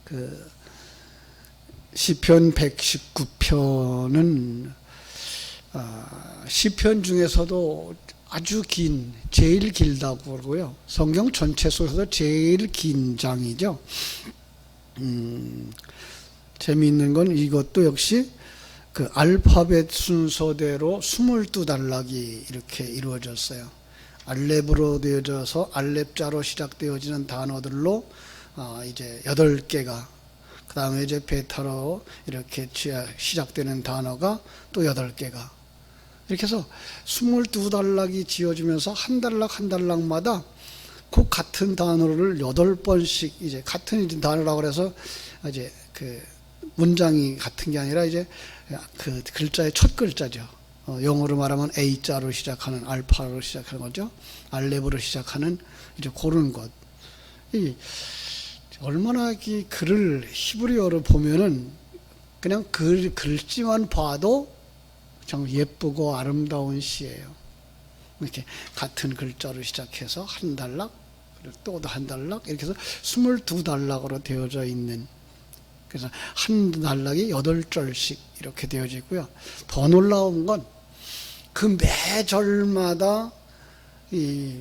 그 시편 119편은 시편 중에서도 아주 긴, 제일 길다고 그러고요. 성경 전체 속에서 제일 긴 장이죠. 재미있는 건 이것도 역시 그 알파벳 순서대로 22단락이 이렇게 이루어졌어요. 알렙으로 되어져서 알렙자로 시작되어지는 단어들로 이제 8개가, 그 다음에 이제 베타로 이렇게 시작되는 단어가 또 8개가, 이렇게 해서 22단락이 지어지면서 한 단락 한 단락마다 그 같은 단어를 8번씩, 이제 같은 단어라고 그래서 이제 그 문장이 같은 게 아니라 이제 그 글자의 첫 글자죠. 영어로 말하면 A자로 시작하는, 알파로 시작하는 거죠. 알렙으로 시작하는 이제 그런 것. 얼마나 이 글을 히브리어로 보면은 그냥 글씨만 봐도 참 예쁘고 아름다운 시예요. 이렇게 같은 글자로 시작해서 한 단락, 그리고 또 한 단락, 이렇게 해서 22단락으로 되어져 있는, 그래서 한 단락이 8절씩 이렇게 되어져 있고요. 더 놀라운 건 그 매절마다 이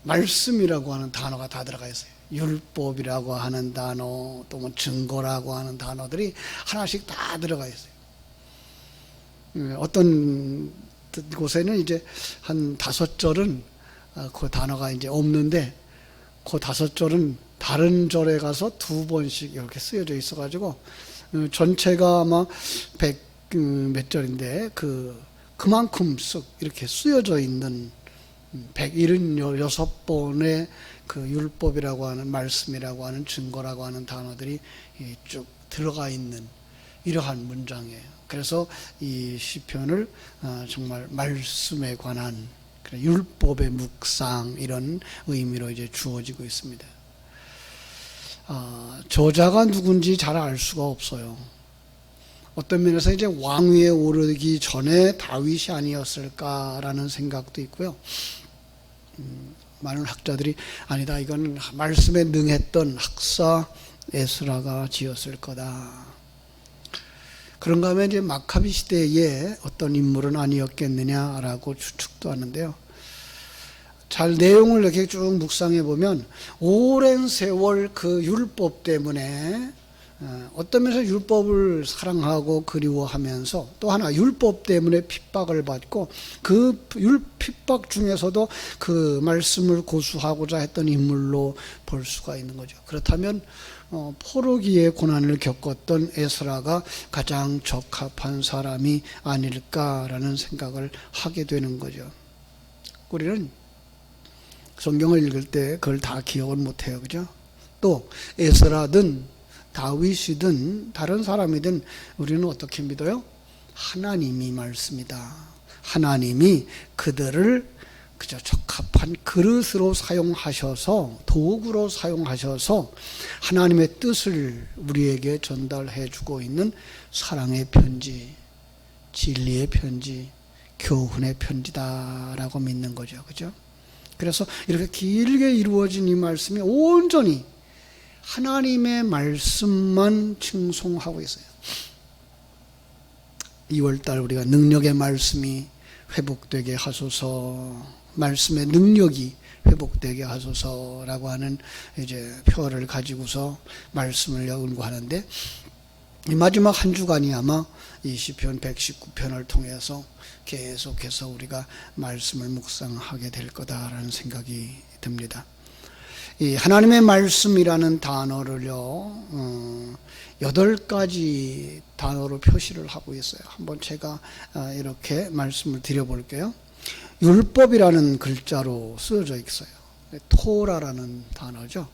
말씀이라고 하는 단어가 다 들어가 있어요. 율법이라고 하는 단어, 또 뭐 증거라고 하는 단어들이 하나씩 다 들어가 있어요. 어떤 곳에는 이제 한 5절은 그 단어가 이제 없는데, 그 5절은 다른 절에 가서 2번씩 이렇게 쓰여져 있어가지고 전체가 아마 100 몇 절인데 그만큼 쓱 이렇게 쓰여져 있는 176번의 그 율법이라고 하는, 말씀이라고 하는, 증거라고 하는 단어들이 쭉 들어가 있는 이러한 문장이에요. 그래서 이 시편을 정말 말씀에 관한, 율법의 묵상, 이런 의미로 이제 주어지고 있습니다. 저자가 누군지 잘 알 수가 없어요. 어떤 면에서 이제 왕위에 오르기 전에 다윗이 아니었을까라는 생각도 있고요. 많은 학자들이 아니다, 이건 말씀에 능했던 학사 에스라가 지었을 거다. 그런가 하면 이제 마카비 시대에 어떤 인물은 아니었겠느냐라고 추측도 하는데요. 잘 내용을 이렇게 쭉 묵상해 보면 오랜 세월 그 율법 때문에, 어떤 면에서 율법을 사랑하고 그리워하면서 또 하나 율법 때문에 핍박을 받고, 그 핍박 중에서도 그 말씀을 고수하고자 했던 인물로 볼 수가 있는 거죠. 그렇다면 포로기의 고난을 겪었던 에스라가 가장 적합한 사람이 아닐까라는 생각을 하게 되는 거죠. 우리는 성경을 읽을 때 그걸 다 기억을 못해요, 그죠? 또 에스라든 다윗이든 다른 사람이든 우리는 어떻게 믿어요? 하나님이 말씀이다. 하나님이 그들을 그저 적합한 그릇으로 사용하셔서, 도구로 사용하셔서 하나님의 뜻을 우리에게 전달해 주고 있는 사랑의 편지, 진리의 편지, 교훈의 편지다라고 믿는 거죠. 그죠? 그래서 이렇게 길게 이루어진 이 말씀이 온전히 하나님의 말씀만 칭송하고 있어요. 2월달 우리가 능력의 말씀이 회복되게 하소서, 말씀의 능력이 회복되게 하소서라고 하는 이제 표어를 가지고서 말씀을 연구하는데, 이 마지막 한 주간이 아마 이 시편 119편을 통해서 계속해서 우리가 말씀을 묵상하게 될 거다라는 생각이 듭니다. 이 하나님의 말씀이라는 단어를요, 8가지 단어로 표시를 하고 있어요. 한번 제가 이렇게 말씀을 드려볼게요. 율법이라는 글자로 쓰여져 있어요. 토라라는 단어죠.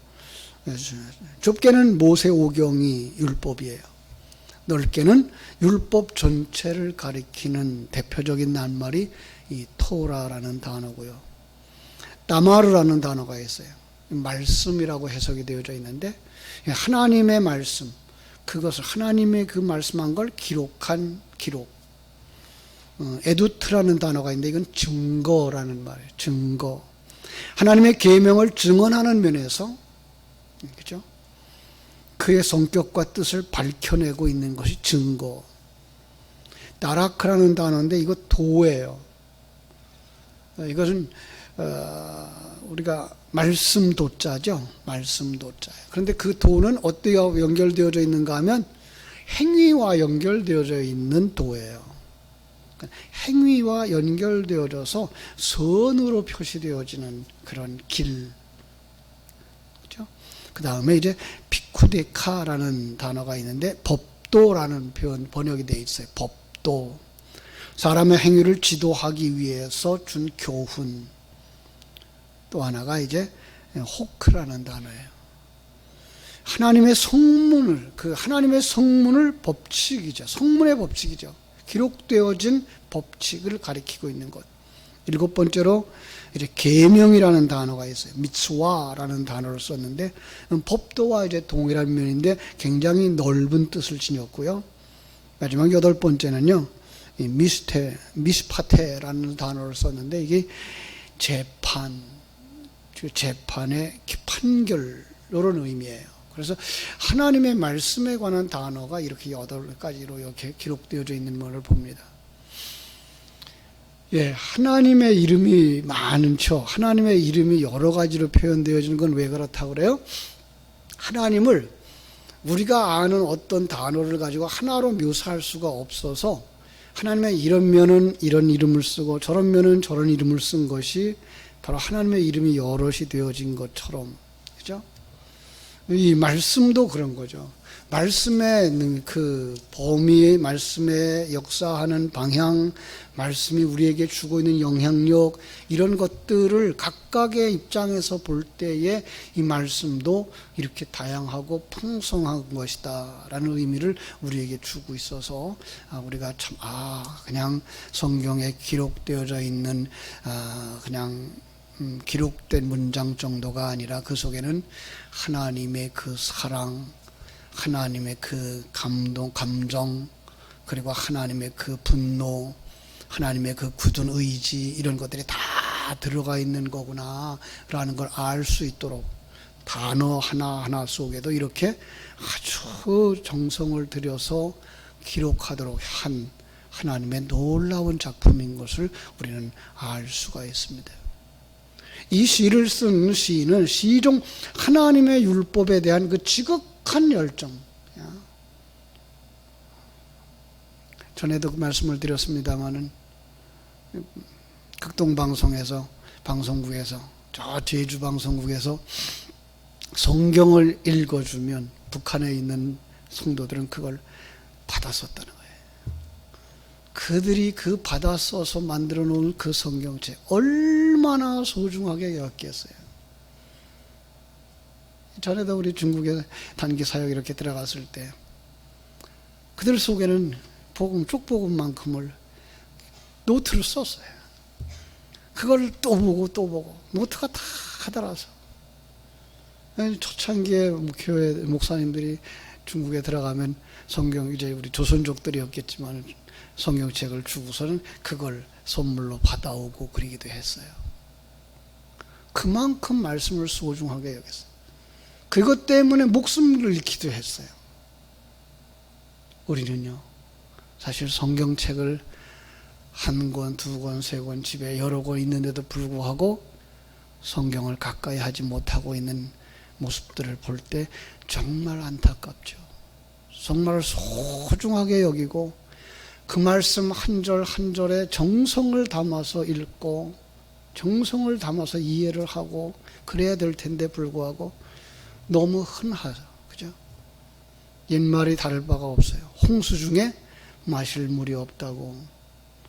좁게는 모세오경이 율법이에요. 넓게는 율법 전체를 가리키는 대표적인 낱말이 이 토라라는 단어고요. 다마르라는 단어가 있어요. 말씀이라고 해석이 되어져 있는데, 하나님의 말씀, 그것을, 하나님의 그 말씀한 걸 기록한 기록. 에두트라는 단어가 있는데 이건 증거라는 말이에요. 증거. 하나님의 계명을 증언하는 면에서 그죠? 그의 성격과 뜻을 밝혀내고 있는 것이 증거. 나라크라는 단어인데 이거 도예요. 이것은 우리가 말씀 도자죠. 말씀 도자. 그런데 그 도는 어떻게 연결되어져 있는가 하면 행위와 연결되어져 있는 도예요. 행위와 연결되어져서 선으로 표시되어지는 그런 길. 그렇죠? 그 다음에 이제 피쿠데카라는 단어가 있는데 법도라는 표현 번역이 되어 있어요. 법도. 사람의 행위를 지도하기 위해서 준 교훈. 또 하나가 이제 호크라는 단어예요. 하나님의 성문을, 그 하나님의 성문을 법칙이죠. 성문의 법칙이죠. 기록되어진 법칙을 가리키고 있는 것. 7번째로 이제 계명이라는 단어가 있어요. 미츠와라는 단어를 썼는데 법도와 이제 동일한 면인데 굉장히 넓은 뜻을 지녔고요. 마지막 8번째는요. 미스파테라는 단어를 썼는데 이게 재판, 재판의 판결 이런 의미예요. 그래서 하나님의 말씀에 관한 단어가 이렇게 8가지로 이렇게 기록되어져 있는 것을 봅니다. 예, 하나님의 이름이 많죠. 하나님의 이름이 여러 가지로 표현되어지는 건 왜 그렇다고 그래요? 하나님을 우리가 아는 어떤 단어를 가지고 하나로 묘사할 수가 없어서 하나님의 이런 면은 이런 이름을 쓰고 저런 면은 저런 이름을 쓴 것이 바로 하나님의 이름이 여럿이 되어진 것처럼, 그죠? 이 말씀도 그런 거죠. 말씀의 그 범위, 말씀의 역사하는 방향, 말씀이 우리에게 주고 있는 영향력, 이런 것들을 각각의 입장에서 볼 때에 이 말씀도 이렇게 다양하고 풍성한 것이다 라는 의미를 우리에게 주고 있어서 우리가 참 그냥 성경에 기록되어져 있는 그냥 기록된 문장 정도가 아니라 그 속에는 하나님의 그 사랑, 하나님의 그 감정, 그리고 하나님의 그 분노, 하나님의 그 굳은 의지, 이런 것들이 다 들어가 있는 거구나 라는 걸 알 수 있도록 단어 하나하나 속에도 이렇게 아주 정성을 들여서 기록하도록 한 하나님의 놀라운 작품인 것을 우리는 알 수가 있습니다. 이 시를 쓴 시인은 시종 하나님의 율법에 대한 그 지극한 열정. 전에도 그 말씀을 드렸습니다마는 극동방송에서, 방송국에서, 저 제주 방송국에서 성경을 읽어주면 북한에 있는 성도들은 그걸 받아 썼다는 거예요. 그들이 그 받아 써서 만들어 놓은 그 성경책 얼마나 소중하게 여겼겠어요. 전에도 우리 중국에 단기 사역 이렇게 들어갔을 때 그들 속에는 쪽복음만큼을 노트를 썼어요. 그걸 또 보고 노트가 다 달아서. 초창기에 교회 목사님들이 중국에 들어가면 성경, 이제 우리 조선족들이었겠지만 성경책을 주고서는 그걸 선물로 받아오고 그러기도 했어요. 그만큼 말씀을 소중하게 여겼어요. 그것 때문에 목숨을 잃기도 했어요. 우리는요, 사실 성경책을 1권, 2권, 3권 집에 여러 권 있는데도 불구하고 성경을 가까이 하지 못하고 있는 모습들을 볼 때 정말 안타깝죠. 정말 소중하게 여기고 그 말씀 한 절 한 절에 정성을 담아서 읽고 정성을 담아서 이해를 하고 그래야 될 텐데 불구하고 너무 흔하죠. 그죠? 옛말이 다를 바가 없어요. 홍수 중에 마실 물이 없다고.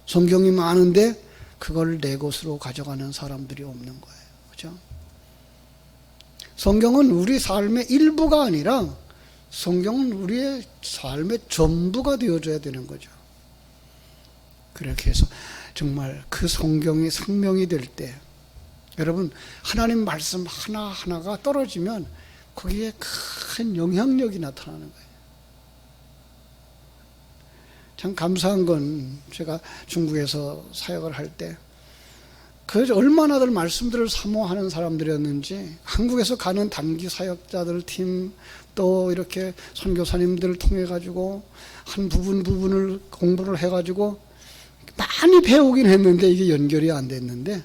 성경이 많은데 그걸 내 것으로 가져가는 사람들이 없는 거예요. 그죠? 성경은 우리 삶의 일부가 아니라 성경은 우리의 삶의 전부가 되어줘야 되는 거죠. 그렇게 해서 정말 그 성경이 생명이 될 때, 여러분, 하나님 말씀 하나하나가 떨어지면 거기에 큰 영향력이 나타나는 거예요. 참 감사한 건 제가 중국에서 사역을 할 때 그 얼마나들 말씀들을 사모하는 사람들이었는지 한국에서 가는 단기 사역자들 팀 또 이렇게 선교사님들을 통해 가지고 한 부분을 공부를 해 가지고 많이 배우긴 했는데 이게 연결이 안 됐는데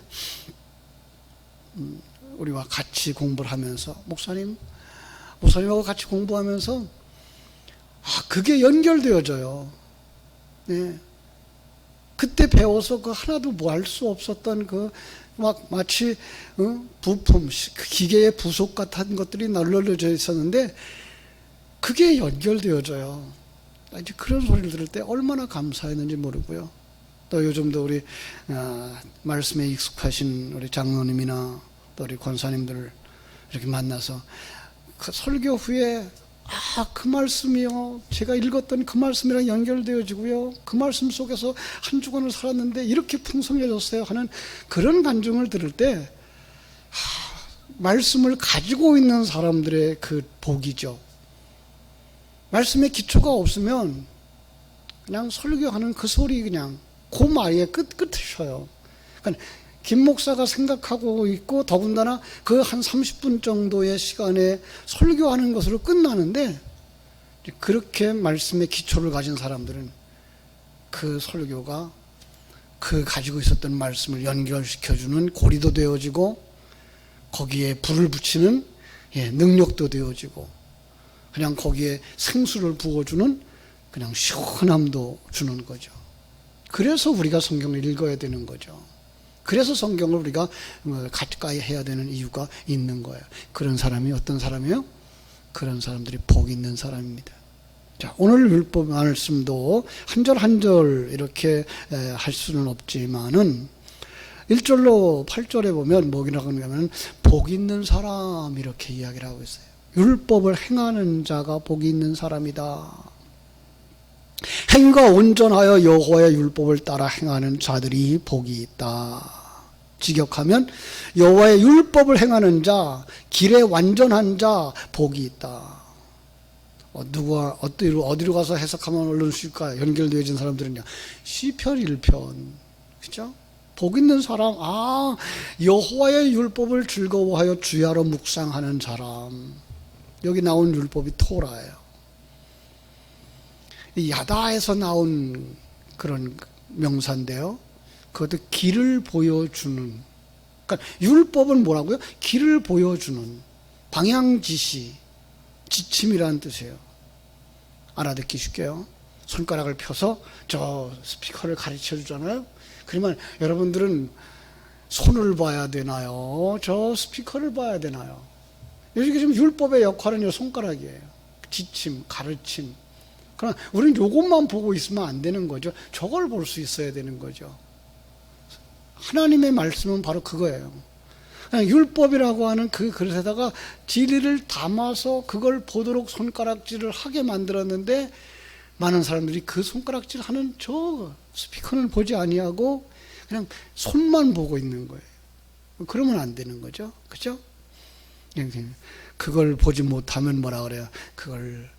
우리와 같이 공부를 하면서 목사님하고 같이 공부하면서 그게 연결되어져요. 네. 그때 배워서 그 하나도 뭐 할 수 없었던 그 막 마치 부품, 기계의 부속 같은 것들이 널널해져 있었는데 그게 연결되어져요. 이제 그런 소리를 들을 때 얼마나 감사했는지 모르고요. 또 요즘도 우리 말씀에 익숙하신 우리 장로님이나 또 우리 권사님들을 이렇게 만나서 그 설교 후에 그 말씀이요, 제가 읽었던 그 말씀이랑 연결되어지고요, 그 말씀 속에서 한 주간을 살았는데 이렇게 풍성해졌어요 하는 그런 간증을 들을 때 말씀을 가지고 있는 사람들의 그 복이죠. 말씀의 기초가 없으면 그냥 설교하는 그 소리 그냥 그 말에 끝이셔요. 그러니까 김 목사가 생각하고 있고 더군다나 그 한 30분 정도의 시간에 설교하는 것으로 끝나는데 그렇게 말씀의 기초를 가진 사람들은 그 설교가 그 가지고 있었던 말씀을 연결시켜주는 고리도 되어지고 거기에 불을 붙이는 능력도 되어지고 그냥 거기에 생수를 부어주는 그냥 시원함도 주는 거죠. 그래서 우리가 성경을 읽어야 되는 거죠. 그래서 성경을 우리가 가까이 해야 되는 이유가 있는 거예요. 그런 사람이 어떤 사람이에요? 그런 사람들이 복 있는 사람입니다. 자, 오늘 율법 말씀도 한 절 한 절 이렇게 할 수는 없지만은 1절로 8절에 보면 뭐라고 하냐면 복 있는 사람 이렇게 이야기를 하고 있어요. 율법을 행하는 자가 복이 있는 사람이다. 행위가 온전하여 여호와의 율법을 따라 행하는 자들이 복이 있다. 직역하면 여호와의 율법을 행하는 자, 길에 완전한 자 복이 있다. 누가 어디로 가서 해석하면 얼른 쉽까 연결되어진 사람들은요. 시편 1편, 그죠? 복 있는 사람, 여호와의 율법을 즐거워하여 주야로 묵상하는 사람. 여기 나온 율법이 토라예요. 야다에서 나온 그런 명사인데요. 그것도 길을 보여주는. 그러니까 율법은 뭐라고요? 길을 보여주는 방향지시, 지침이라는 뜻이에요. 알아듣기 쉽게요. 손가락을 펴서 저 스피커를 가르쳐 주잖아요. 그러면 여러분들은 손을 봐야 되나요? 저 스피커를 봐야 되나요? 여기 지금 율법의 역할은 손가락이에요. 지침, 가르침. 그러나 우리는 이것만 보고 있으면 안 되는 거죠. 저걸 볼 수 있어야 되는 거죠. 하나님의 말씀은 바로 그거예요. 율법이라고 하는 그 그릇에다가 진리를 담아서 그걸 보도록 손가락질을 하게 만들었는데 많은 사람들이 그 손가락질 하는 저 스피커는 보지 아니하고 그냥 손만 보고 있는 거예요. 그러면 안 되는 거죠. 그죠? 그걸 보지 못하면 뭐라 그래요? 그걸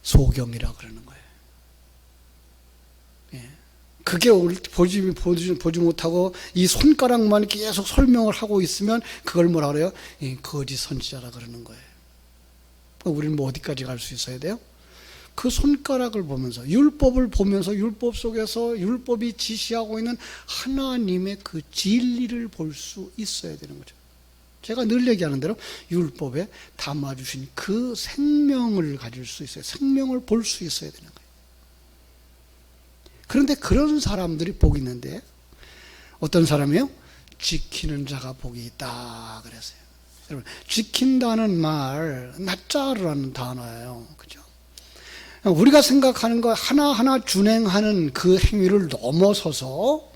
소경이라 그러는 거예요. 그게 보지 못하고 이 손가락만 계속 설명을 하고 있으면 그걸 뭐라 그래요? 거짓 선지자라 그러는 거예요. 우리는 뭐 어디까지 갈 수 있어야 돼요? 그 손가락을 보면서 율법을 보면서 율법 속에서 율법이 지시하고 있는 하나님의 그 진리를 볼 수 있어야 되는 거죠. 제가 늘 얘기하는 대로 율법에 담아주신 그 생명을 가질 수 있어요. 생명을 볼 수 있어야 되는 거예요. 그런데 그런 사람들이 복이 있는데 어떤 사람이요? 지키는 자가 복이 있다 그랬어요. 여러분, 지킨다는 말 나짜르라는 단어예요. 그죠? 우리가 생각하는 거 하나하나 준행하는 그 행위를 넘어서서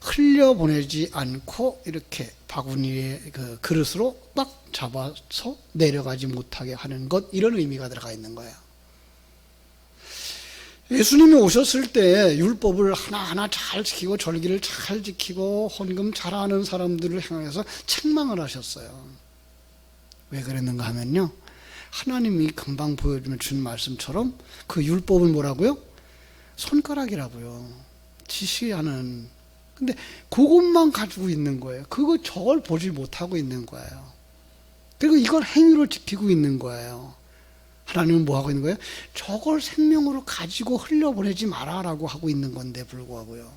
흘려보내지 않고 이렇게 바구니의 그 그릇으로 딱 잡아서 내려가지 못하게 하는 것, 이런 의미가 들어가 있는 거예요. 예수님이 오셨을 때 율법을 하나하나 잘 지키고 절기를 잘 지키고 헌금 잘하는 사람들을 향해서 책망을 하셨어요. 왜 그랬는가 하면요, 하나님이 금방 보여주면 준 말씀처럼 그 율법은 뭐라고요? 손가락이라고요. 지시하는 근데 그것만 가지고 있는 거예요. 그거 저걸 보지 못하고 있는 거예요. 그리고 이걸 행위로 지키고 있는 거예요. 하나님은 뭐 하고 있는 거예요? 저걸 생명으로 가지고 흘려보내지 마라라고 하고 있는 건데 불구하고요.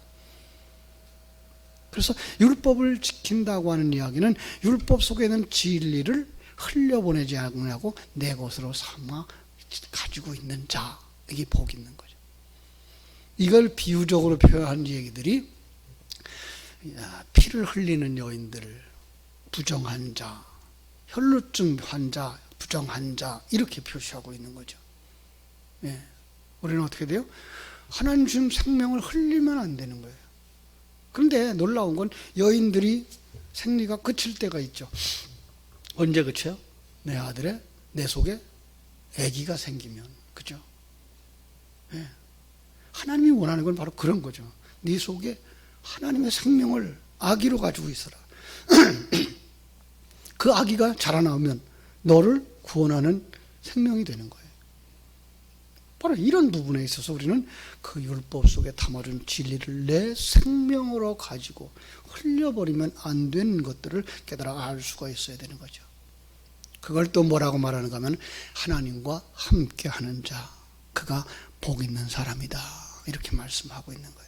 그래서 율법을 지킨다고 하는 이야기는 율법 속에 있는 진리를 흘려보내지 않냐고 내 것으로 삼아 가지고 있는 자, 이게 복이 있는 거죠. 이걸 비유적으로 표현한 얘기들이 피를 흘리는 여인들, 부정한 자, 혈루증 환자, 부정한 자, 이렇게 표시하고 있는 거죠. 예. 우리는 어떻게 돼요? 하나님 주신 생명을 흘리면 안 되는 거예요. 그런데 놀라운 건 여인들이 생리가 그칠 때가 있죠. 언제 그쳐요? 내 속에 아기가 생기면. 그죠? 예. 하나님이 원하는 건 바로 그런 거죠. 네 속에 하나님의 생명을 아기로 가지고 있어라. 그 아기가 자라나오면 너를 구원하는 생명이 되는 거예요. 바로 이런 부분에 있어서 우리는 그 율법 속에 담아준 진리를 내 생명으로 가지고 흘려버리면 안 되는 것들을 깨달아 알 수가 있어야 되는 거죠. 그걸 또 뭐라고 말하는가 하면 하나님과 함께하는 자, 그가 복 있는 사람이다, 이렇게 말씀하고 있는 거예요.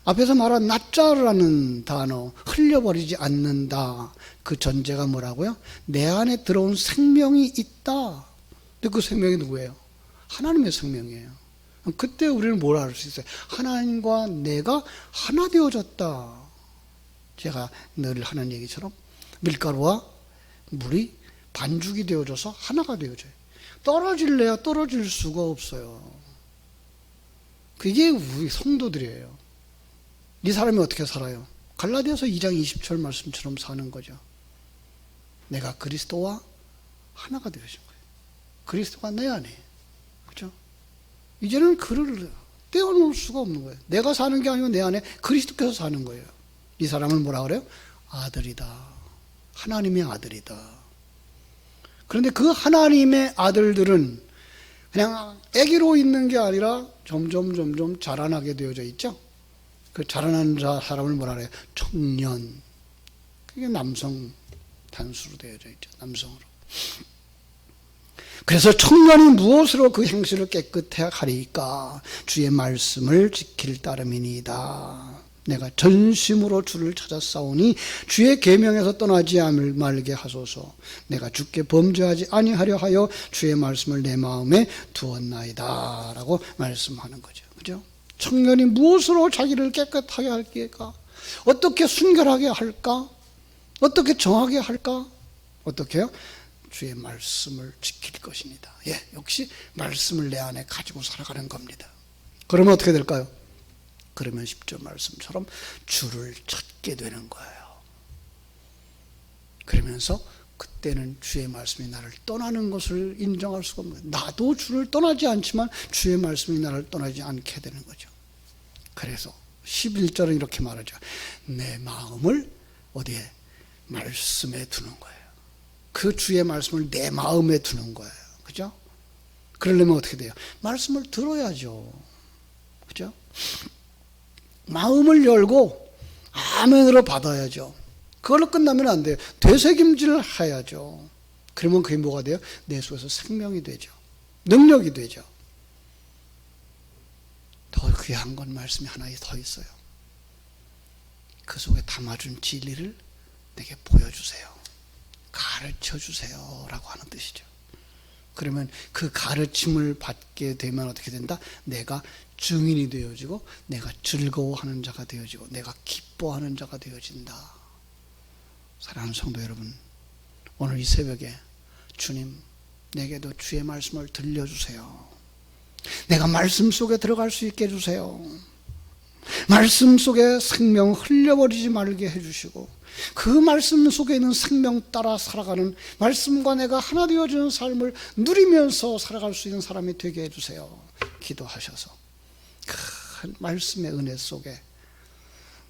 앞에서 말한 낫자라는 단어, 흘려버리지 않는다, 그 전제가 뭐라고요? 내 안에 들어온 생명이 있다. 근데 그 생명이 누구예요? 하나님의 생명이에요. 그때 우리는 뭘 알 수 있어요? 하나님과 내가 하나 되어졌다. 제가 늘 하는 얘기처럼 밀가루와 물이 반죽이 되어져서 하나가 되어져요. 떨어질래야 떨어질 수가 없어요. 그게 우리 성도들이에요. 이 사람이 어떻게 살아요? 갈라디아서 2장 20절 말씀처럼 사는 거죠. 내가 그리스도와 하나가 되어진 거예요. 그리스도가 내 안에. 그죠? 이제는 그를 떼어놓을 수가 없는 거예요. 내가 사는 게 아니고 내 안에 그리스도께서 사는 거예요. 이 사람을 뭐라 그래요? 아들이다. 하나님의 아들이다. 그런데 그 하나님의 아들들은 그냥 아기로 있는 게 아니라 점점 자라나게 되어져 있죠. 그 자라나는 사람을 뭐라 그래요? 청년. 그게 남성 단수로 되어져 있죠. 남성으로. 그래서 청년이 무엇으로 그 행실을 깨끗해 하리까? 주의 말씀을 지킬 따름이니이다. 내가 전심으로 주를 찾았사오니 주의 계명에서 떠나지 말게 하소서. 내가 주께 범죄하지 아니하려 하여 주의 말씀을 내 마음에 두었나이다, 라고 말씀하는 거죠. 그죠? 청년이 무엇으로 자기를 깨끗하게 할까? 어떻게 순결하게 할까? 어떻게 정하게 할까? 어떻게 해요? 주의 말씀을 지킬 것입니다. 예, 역시 말씀을 내 안에 가지고 살아가는 겁니다. 그러면 어떻게 될까요? 그러면 10절 말씀처럼 주를 찾게 되는 거예요. 그러면서 그때는 주의 말씀이 나를 떠나는 것을 인정할 수가 없는 거예요. 나도 주를 떠나지 않지만 주의 말씀이 나를 떠나지 않게 되는 거죠. 그래서 11절은 이렇게 말하죠. 내 마음을 어디에? 말씀에 두는 거예요. 그 주의 말씀을 내 마음에 두는 거예요. 그죠? 그러려면 어떻게 돼요? 말씀을 들어야죠. 그죠? 마음을 열고 아멘으로 받아야죠. 그걸로 끝나면 안 돼요. 되새김질을 해야죠. 그러면 그게 뭐가 돼요? 내 속에서 생명이 되죠. 능력이 되죠. 더 귀한 건 말씀이 하나 더 있어요. 그 속에 담아준 진리를 내게 보여주세요. 가르쳐주세요, 라고 하는 뜻이죠. 그러면 그 가르침을 받게 되면 어떻게 된다? 내가 증인이 되어지고 내가 즐거워하는 자가 되어지고 내가 기뻐하는 자가 되어진다. 사랑하는 성도 여러분, 오늘 이 새벽에 주님, 내게도 주의 말씀을 들려주세요. 내가 말씀 속에 들어갈 수 있게 해주세요. 말씀 속에 생명 흘려버리지 말게 해주시고 그 말씀 속에 있는 생명 따라 살아가는, 말씀과 내가 하나 되어지는 삶을 누리면서 살아갈 수 있는 사람이 되게 해주세요. 기도하셔서 큰 말씀의 은혜 속에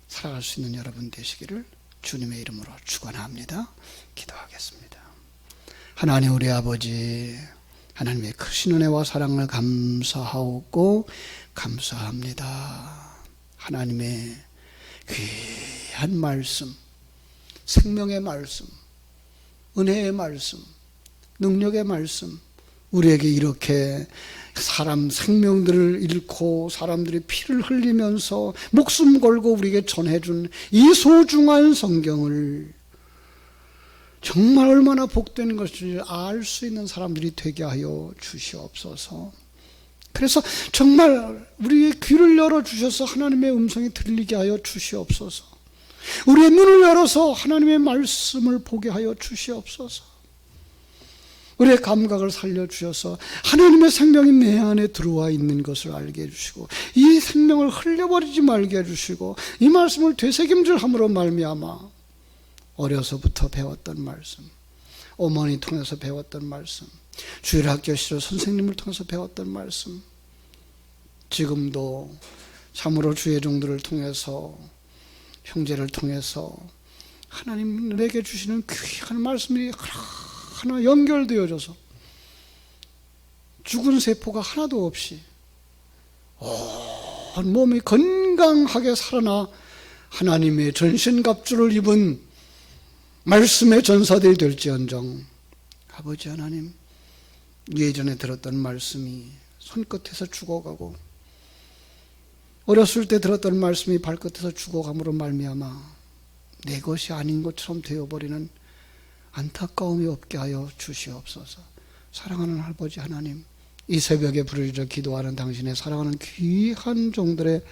살아갈 수 있는 여러분 되시기를 주님의 이름으로 축원합니다. 기도하겠습니다. 하나님 우리 아버지, 하나님의 크신 은혜와 사랑을 감사하고 감사합니다. 하나님의 귀한 말씀, 생명의 말씀, 은혜의 말씀, 능력의 말씀, 우리에게 이렇게 사람 생명들을 잃고 사람들이 피를 흘리면서 목숨 걸고 우리에게 전해준 이 소중한 성경을 정말 얼마나 복된 것인지 알 수 있는 사람들이 되게 하여 주시옵소서. 그래서 정말 우리의 귀를 열어주셔서 하나님의 음성이 들리게 하여 주시옵소서. 우리의 눈을 열어서 하나님의 말씀을 보게 하여 주시옵소서. 우리의 감각을 살려주셔서 하나님의 생명이 내 안에 들어와 있는 것을 알게 해주시고 이 생명을 흘려버리지 말게 해주시고 이 말씀을 되새김질함으로 말미암아 어려서부터 배웠던 말씀, 어머니 통해서 배웠던 말씀, 주일학교 시절 선생님을 통해서 배웠던 말씀, 지금도 참으로 주의 종들을 통해서 형제를 통해서 하나님 내게 주시는 귀한 말씀이 하나 연결되어져서 죽은 세포가 하나도 없이 온 몸이 건강하게 살아나 하나님의 전신갑주를 입은 말씀의 전사들이 될지언정 아버지 하나님, 예전에 들었던 말씀이 손끝에서 죽어가고 어렸을 때 들었던 말씀이 발끝에서 죽어감으로 말미암아 내 것이 아닌 것처럼 되어버리는 안타까움이 없게 하여 주시옵소서. 사랑하는 아버지 하나님, 이 새벽에 부르짖어 기도하는 당신의 사랑하는 귀한 종들의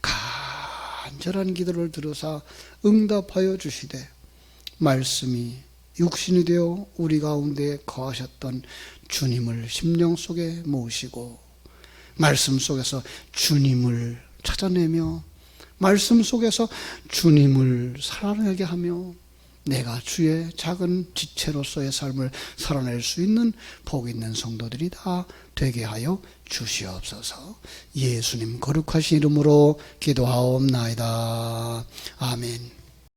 간절한 기도를 들으사 응답하여 주시되 말씀이 육신이 되어 우리 가운데 거하셨던 주님을 심령 속에 모시고 말씀 속에서 주님을 찾아내며 말씀 속에서 주님을 살아내게 하며 내가 주의 작은 지체로서의 삶을 살아낼 수 있는 복 있는 성도들이 다 되게 하여 주시옵소서. 예수님 거룩하신 이름으로 기도하옵나이다. 아멘.